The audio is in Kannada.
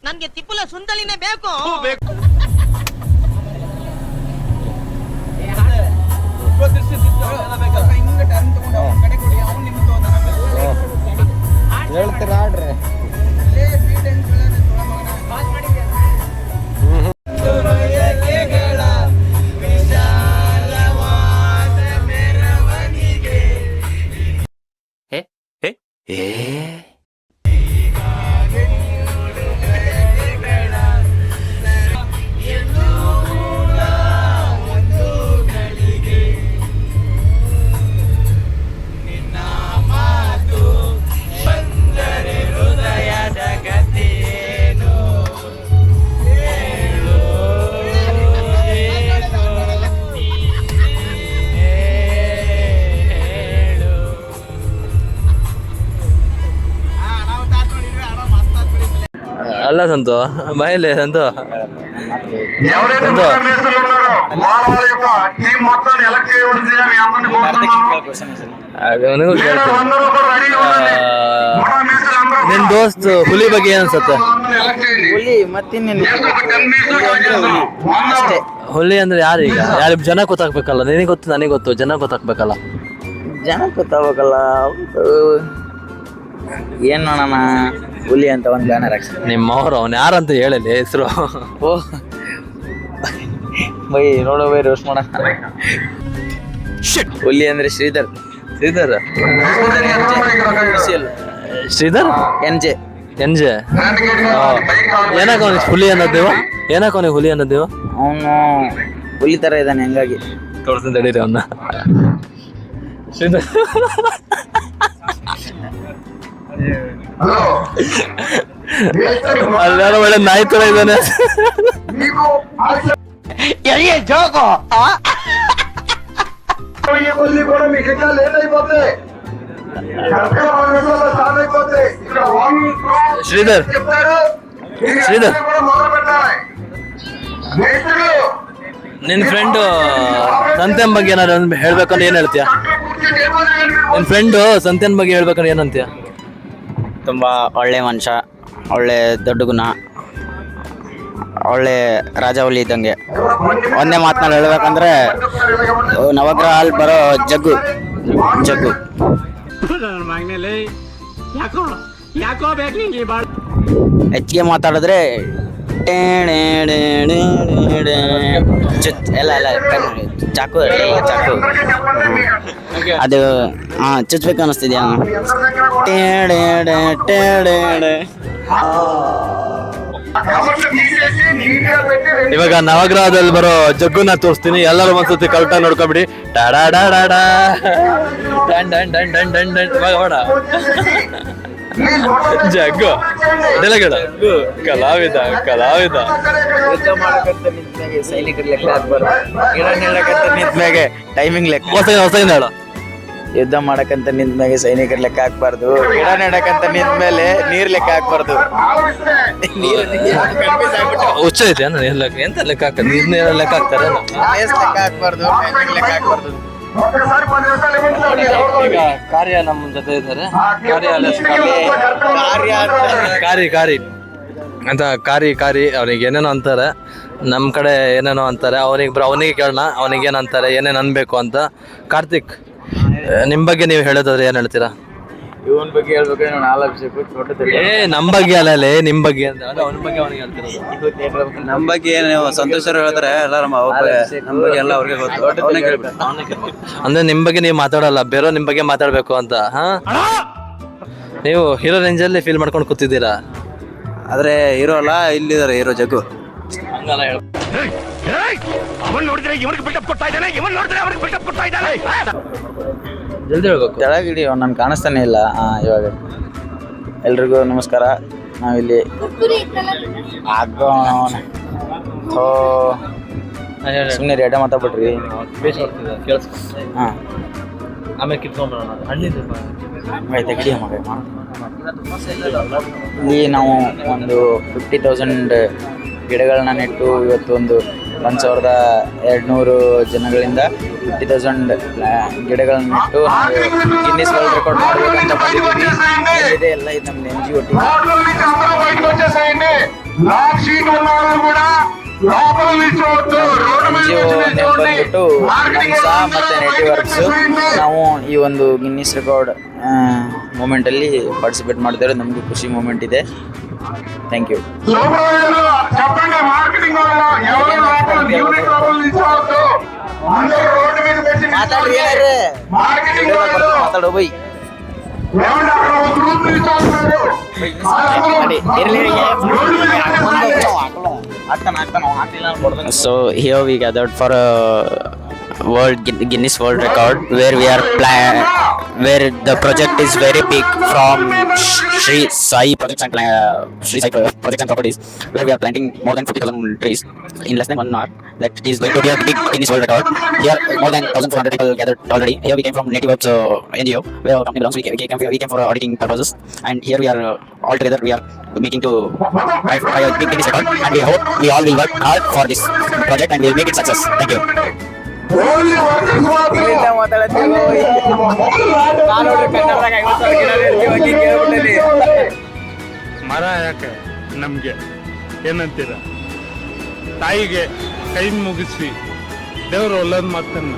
ನನ್ಗೆ ತಿಪ್ಪುಲ ಸುಂದಲಿನೇ ಬೇಕು. ಹೇಳ್ತೀರಾ ಆಡ್ರಿ. ಅಲ್ಲ ಸಂತು ಬಾಯಿಲೆ ಸಂತು ನಿನ್ ದೋಸ್ತ್ ಹುಲಿ ಬಗ್ಗೆ ಏನ್ ಅನ್ಸತ್ತೆ? ಹುಲಿ ಮತ್ತಿನ್ನೇನು ಹುಲಿ ಅಂದ್ರೆ ಯಾರು? ಈಗ ಯಾರು ಜನ ಗೊತ್ತಾಗ್ಬೇಕಲ್ಲ, ನಿನಗೆ ಗೊತ್ತು ನನಗೆ ಗೊತ್ತು, ಜನ ಗೊತ್ತಾಗ್ಬೇಕಲ್ಲ. ಜನ ಗೊತ್ತಾಗಬೇಕಲ್ಲ. ಏನ್ ನೋಡೋಣ ಹುಲಿ ಅಂತ ಒಂದು ಬ್ಯಾನರ್ ಹಾಕ್ಸಿ. ನಿಮ್ಮವ್ರು ಅವ್ನು ಯಾರಂತ ಹೇಳಲಿ ಹೆಸರು. ಓ ಬೈ ನೋಡೋ ಬೈ ರೋಸ್ಟ್ ಮಾಡೋಣ. ಹುಲಿ ಅಂದ್ರೆ ಶ್ರೀಧರ್. ಶ್ರೀಧರ್ ಶ್ರೀಧರ್ NJ ಏನಕ್ಕ ಅವನಿಗೆ ಹುಲಿ ಅನ್ನೋದೇವ? ಏನಕ್ಕ ಅವನಿಗೆ ಹುಲಿ ಅನ್ನೋದೇವ? ಅವನು ಹುಲಿ ತರ ಇದ್ದಾನೆ, ಹಂಗಾಗಿ ತೋರ್ಸ್ತೀನಿ ತಡೀರಿ ಅವನ್ನ. ಶ್ರೀಧರ್ ಅಲ್ಲಾರ ಒಳ್ಳೆ ನಾಯಿ ತರ ಇದ್ದಾನೆ. ಶ್ರೀಧರ್ ಶ್ರೀಧರ್ ನಿನ್ ಫ್ರೆಂಡ್ ಸಂತೆನ್ ಬಗ್ಗೆ ಏನಾದ್ರು ಹೇಳ್ಬೇಕಂದ್ರೆ ಏನ್ ಹೇಳ್ತೀಯ? ನಿನ್ ಫ್ರೆಂಡ್ ಸಂತೆನ್ ಬಗ್ಗೆ ಹೇಳ್ಬೇಕಂದ್ರೆ ಏನಂತೀಯ? ತುಂಬ ಒಳ್ಳೆ ಮನುಷ್ಯ, ಒಳ್ಳೆ ದೊಡ್ಡ ಗುಣ, ಒಳ್ಳೆ ರಾಜವಲ್ಲಿ ಇದ್ದಂಗೆ. ಒಂದೇ ಮಾತಲ್ಲಿ ಹೇಳ್ಬೇಕಂದ್ರೆ ನವಗ್ರಹ ಅಲ್ಲಿ ಬರೋ ಜಗ್ಗು ಹೆಚ್ಚಿಗೆ ಮಾತಾಡಿದ್ರೆ ಎಲ್ಲ ಚಾಕು ಅದು ಚುಚ್ಬೇಕು ಅನ್ನಿಸ್ತಿದ್ಯಾ? ಇವಾಗ ನವಗ್ರಹದಲ್ಲಿ ಬರೋ ಜಗ್ಗುನ ತೋರಿಸ್ತೀನಿ, ಎಲ್ಲರೂ ಒಂದ್ಸತಿ ಕರೆಕ್ಟಾಗಿ ನೋಡ್ಕೊಬಿಡಿ. ಡಾಡಾ ಡಾಡಾ ಜಗ್ಗು ಡೆಲಗಡ ಕಲಾವಿದ ಸೈನಿಕರ ಲೆಕ್ಕ ಹಾಕ್ಬಾರ್ದು. ಗಿಡ ನೆಡಕಂತ ನಿಂತ್ಮ್ಯಾಗೆ ಟೈಮಿಂಗ್ ಲೆಕ್ಕ. ಹೊಸ ಹೇಳ. ಯುದ್ಧ ಮಾಡಕಂತ ನಿಂತ್ಮ್ಯಾಗೆ ಸೈನಿಕರ ಲೆಕ್ಕ ಹಾಕ್ಬಾರ್ದು. ಗಿಡ ನೆಡಕಂತ ನಿಂತ್ಮೇಲೆ ನೀರ್ ಲೆಕ್ಕ ಹಾಕ್ಬಾರ್ದು. ಹುಚ್ಚ ಐತೆ ಎಂತ ಲೆಕ್ಕ ಹಾಕ? ನೀರ್ನ ಲೆಕ್ಕ ಹಾಕ್ತಾರೆ. ಲೆಕ್ಕ ಹಾಕ್ಬಾರ್ದು, ಟೈಮಿಂಗ್ ಲೆಕ್ಕ ಹಾಕ್ಬಾರ್ದು. ಈಗ ಕಾರ್ಯ ನಮ್ಮ ಜೊತೆ ಇದ್ದಾರೆ. ಕಾರಿ ಅಂತ ಕಾರಿ ಅವ್ನಿಗೆ ಏನೇನೋ ಅಂತಾರೆ, ನಮ್ಮ ಕಡೆ ಏನೇನೋ ಅಂತಾರೆ. ಅವನಿಗೆ ಕೇಳೋಣ ಅವನಿಗೇನು ಅಂತಾರೆ, ಏನೇನು ಅನ್ಬೇಕು ಅಂತ. ಕಾರ್ತಿಕ್, ನಿಮ್ಮ ಬಗ್ಗೆ ನೀವು ಹೇಳೋದಾದ್ರೆ ಏನು ಹೇಳ್ತೀರಾ? ಇವನ್ ಬಗ್ಗೆ ಹೇಳ್ಬೇಕು, ನಮ್ಮ ಬಗ್ಗೆ ಅಲ್ಲ, ನಿಮ್ಮ ಬಗ್ಗೆ ಅವನ ಬಗ್ಗೆ ಅವನಿಗೆ ಹೇಳ್ತಿರೋದು. ನಮ್ಮ ಬಗ್ಗೆ ಏನು ಸಂತೋಷ ಹೇಳ್ತಾರೆ ಎಲ್ಲ ನಮ್ಮ ಬಗ್ಗೆ ಎಲ್ಲ ಅವ್ರಿಗೆ ಗೊತ್ತು. ಅಂದ್ರೆ ನಿಮ್ಮ ಬಗ್ಗೆ ನೀವು ಮಾತಾಡಲ್ಲ, ಬೇರೆ ನಿಮ್ಮ ಬಗ್ಗೆ ಮಾತಾಡ್ಬೇಕು ಅಂತ. ನೀವು ಹೀರೋ ರೇಂಜಲ್ಲಿ ಫೀಲ್ ಮಾಡ್ಕೊಂಡು ಕೂತಿದ್ದೀರಾ. ಆದ್ರೆ ಹೀರೋ ಅಲ್ಲ, ಇಲ್ಲಿದ್ದಾರೆ ಹೀರೋ ಜಗ್ಗು. ಜಲ್ದಿ ಹೇಳ್ಬೇಕು. ಕೆಳಗಿಡಿ, ನನ್ ಕಾಣಿಸ್ತಾನೆ ಇಲ್ಲ. ಇವಾಗ ಎಲ್ರಿಗೂ ನಮಸ್ಕಾರ. ನಾವಿಲ್ಲಿ ಸುಮ್ಮನೆ ರೇಟ ಮಾತಾಡ್ಬಿಟ್ರಿ. ಆಮೇಲೆ ಕಿತ್ಕೊಂಡ್ಬರೋಣ. ಹಣ್ಣಿದೆ ಆಯ್ತು ಕಡಿಯ ಮಗ ಇಲ್ಲಿ ನಾವು ಒಂದು 50,000 ಗಿಡಗಳನ್ನ ನೆಟ್ಟು ಇವತ್ತು ಒಂದು 1,200 ಜನಗಳಿಂದ 50,000 ಗಿಡಗಳನ್ನ ನೆಟ್ಟು ಗಿನ್ನಿಸ್ ವರ್ಲ್ಡ್ ರೆಕಾರ್ಡ್ ಮಾಡಬೇಕಂತ ಬಂದಿದ್ದೀವಿ. ಇದೆ ಎಲ್ಲ ಇದು ನಮ್ಮ NGO ಟೀಮ್. ಬಂದ್ಬಿಟ್ಟು ನಮ್ಸಾ ಮತ್ತೆ ನೆಟಿವರ್ಕ್ಸ್ ನಾವು ಈ ಒಂದು ಗಿನ್ನಿಸ್ ರೆಕಾರ್ಡ್ ಮೂಮೆಂಟ್ ಅಲ್ಲಿ ಪಾರ್ಟಿಸಿಪೇಟ್ ಮಾಡ್ತಾರೆ. ನಮಗೂ ಖುಷಿ ಮೂಮೆಂಟ್ ಇದೆ. Thank you. ಮಾತಾಡೋ bye. So here we gathered for a Guinness World Record where we are where the project is very big from Sri Sai Projects and Sri Sai Projects and Properties, where we are planting more than 50,000 trees in less than 1 hour. That is going to be a big Guinness World Record. Here more than 1,400 people gathered already. Here we came from NativeWorks NGO, where our company belongs. We came for auditing purposes, and here we are all together. We are making to try a big Guinness record, and we hope we all will work hard for this project and we'll make it success. Thank you. ಇಲ್ಲಿಂದ ಮಾತಾಡತ್ತೀವಿ. ನಾನು ನೋಡ್ರಿ ಕನ್ನಡದಾಗ 50,000 ಗಿಡ ನೆಡ್ತೀವಿ ಕೇಳ್ಬಿಟ್ಟಲ್ಲಿ. ಮರ ಯಾಕೆ ನಮಗೆ ಏನಂತೀರ? ತಾಯಿಗೆ ಕೈ ಮುಗಿಸಿ ದೇವರು ಒಳ್ಳೇದು ಮಾಡ್ತಾನೆ.